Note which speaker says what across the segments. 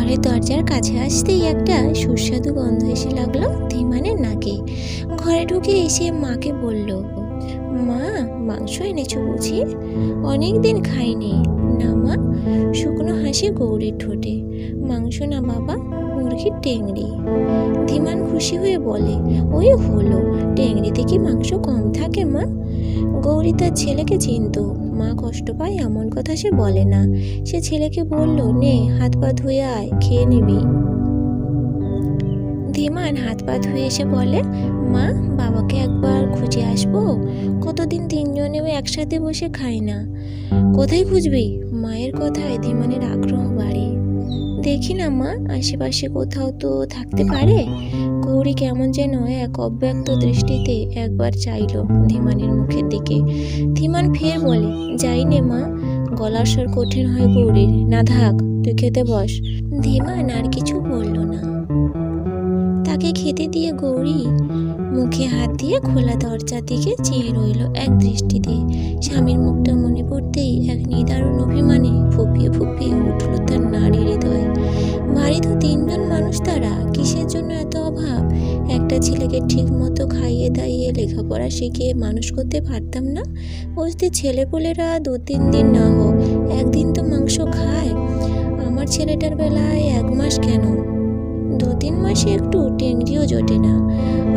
Speaker 1: ঘরের দরজার কাছে আসতেই একটা সুস্বাদু গন্ধ এসে লাগলো ধীমানের নাকে। ঘরে ঢুকে এসে মাকে বলল, মা, মাংস এনেছো বুঝি? অনেক দিন খাইনি। না মা, শুকনো হাসি গৌরীর ঠোঁটে। মাংস না বাবা, মুরগির টেংরি। ধীমান খুশি হয়ে বলে, ওই হলো, টেংরিতে কি মাংস কম থাকে মা? গৌরী তার ছেলেকে চিনত, মা কষ্ট পায় এমন কথা সে বলে না। সে ছেলেকে বলল, নে হাত পা ধুয়ে আয়, খেয়ে নিবি। ধীমান হাত পা ধুয়ে এসে বলে, মা, বাবাকে একবার খুঁজে আসবো। কতদিন তিনজনেও একসাথে বসে খাই না। কোথায় খুঁজবি? মায়ের কথায় ধীমানের আগ্রহ বাড়ে। দেখি না মা, আশেপাশে কোথাও তো থাকতে পারে। গৌরী কেমন যেন এক অব্যক্ত দৃষ্টিতে একবার চাইল ধীমানের মুখের দিকে। ধীমান ফের বলে, যাই নে মা। গলার স্বর কঠিন হয় গৌরীর। না থাক, তুই খেতে বস। ধীমান আর কিছু বলল না। তাকে খেতে দিয়ে গৌরী মুখে হাত দিয়ে খোলা দরজার দিকে চেয়ে রইল এক দৃষ্টিতে। স্বামীর মুখটা মনে পড়তেই এক নিদারুণ অভিমানে ফুপিয়ে ফুপিয়ে উঠল তার নারী হৃদয়। বাড়ি তো তিনজন মানুষ, তারা কিসের জন্য এত অভাব? একটা ছেলেকে ঠিক মতো খাইয়ে দাইয়ে লেখাপড়া শিখিয়ে মানুষ করতে পারতাম না? বুঝতে ছেলেপুলেরা 2-3 দিন না হোক, একদিন তো মাংস খায়। আমার ছেলেটার বেলায় 1 মাস কেন, 2-3 মাসে একটু টেংরিও জোটে না।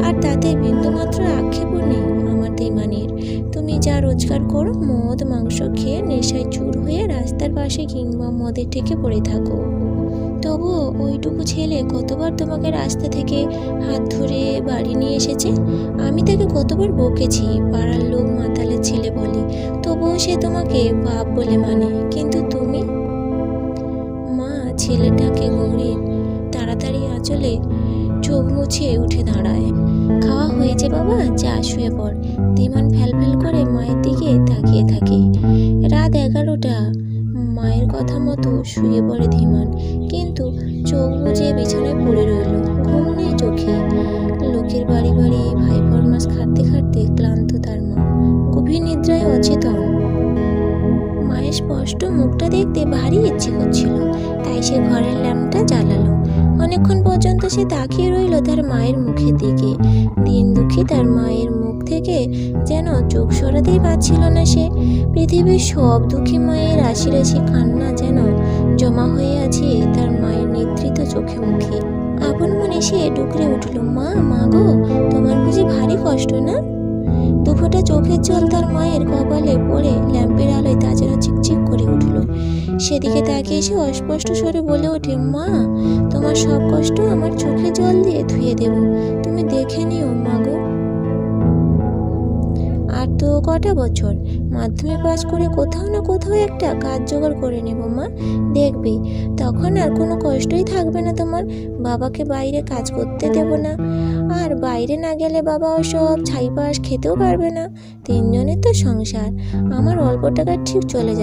Speaker 1: আর তাতে বিন্দুমাত্র আক্ষেপও নেই আমার ধীমানের। তুমি যা রোজগার করো, মদ মাংস খেয়ে নেশায় চুর হয়ে রাস্তার পাশে কিংবা মদের ঠেকে পড়ে থাকো। তবুও ওইটুকু ছেলে কতবার তোমাকে রাস্তা থেকে হাত ধরে বাড়ি নিয়ে এসেছে। আমি তাকে কতবার বকেছি, পাড়ার লোক মাতালের ছেলে বলে, তবুও সে তোমাকে বাপ বলে মানে। কিন্তু তুমি? মা ছেলেটাকে গৌরীর তাড়াতাড়ি আঁচলে চোখ মুছে উঠে দাঁড়ায়। খাওয়া হয়েছে বাবা, যা শুয়ে পড়। ধীমান ফ্যালফ্যাল করে মায়ের দিকে তাকিয়ে থাকে। রাত 11টা। মায়ের কথা মতো শুয়ে পড়ে ধীমান, কিন্তু চোখ বুজে বিছানায় পড়ে রইল। ঘুম নেই চোখে। লোকের বাড়ি বাড়ি ভাই ফরমাস খাটতে খাটতে ক্লান্ত তার মা, গভীর নিদ্রায় অচেতন। মায়ের স্পষ্ট মুখটা দেখতে ভারী ইচ্ছে করছিল, তাই সে ঘরের ল্যাম্পটা জ্বালালো। অনেকক্ষণ পর্যন্ত সে তাকিয়ে রইল তার মায়ের মুখের দিকে। দিন দুঃখী তার মায়ের মুখ থেকে যেন চোখ সরাতেই পারছিল না সে। পৃথিবীর সব দুঃখী মায়ের রাশি রাশি কান্না যেন জমা হয়ে আছে তার মায়ের নিদ্রিত চোখে মুখে। আপন মনে সে ডুকরে উঠল, মা, মা গো, তোমার বুঝি ভারী কষ্ট না? দুফোঁটা চোখের জল তার মায়ের কপালে পড়ে ল্যাম্পের আলোয় তা যেন চিকচিক করে উঠল। সেদিকে তাকিয়ে এসে অস্পষ্ট স্বরে বলে ওঠে, মা, তোমার সব কষ্ট আমার চোখে জল দিয়ে ধুয়ে দেব, তুমি দেখে নিও মা গো। আর তো কটা বছর, মাধ্যমিক পাস করে কোথাও না কোথাও একটা কাজ জোগাড় করে নেব মা, দেখবে তখন আর কোনো কষ্টই থাকবে না তোমার। বাবাকে বাইরে কাজ করতে দেব না, আর বাইরে না গেলে বাবা ওসব ছাইপাশ খেতেও পারবে না। তিনজনের তো সংসার, আমার অল্প টাকা ঠিক চলে যাবে।